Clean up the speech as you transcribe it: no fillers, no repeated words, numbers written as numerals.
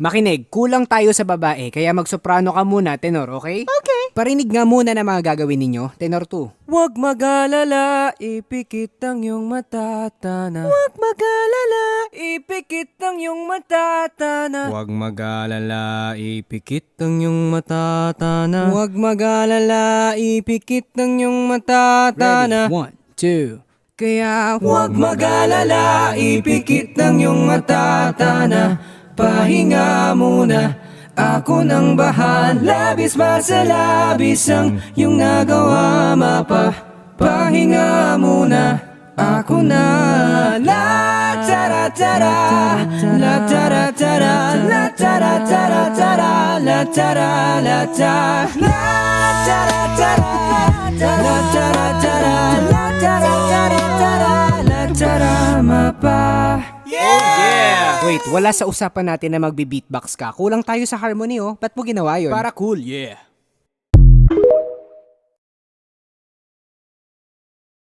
Makinig, kulang tayo sa babae, kaya magsoprano ka muna, tenor, okay? Okay. Parinig nga muna na mga gagawin ninyo, tenor 2. Huwag mag-alala, ipikit ang iyong matatana. Huwag mag-alala. Ipikit ang iyong matatana. Huwag mag-alala, ipikit ang iyong matatana. Huwag mag-alala, ipikit ang iyong matatana. Ready? 1, 2. Kaya huwag mag-alala, ipikit ang iyong matatana. Pahinga muna, ako nang bahala. Labis masalabis ang iyong nagawa, pahinga muna, ako na. La tara tara, la tara tara, la tara tara tara, la tara la tara, la tara tara, la tara tara, la tara tara tara, la tara mapa. Yeah! Wait, wala sa usapan natin na magbe-beatbox ka. Kulang tayo sa harmony, oh. Ba't mo ginawa yun? Para cool, yeah.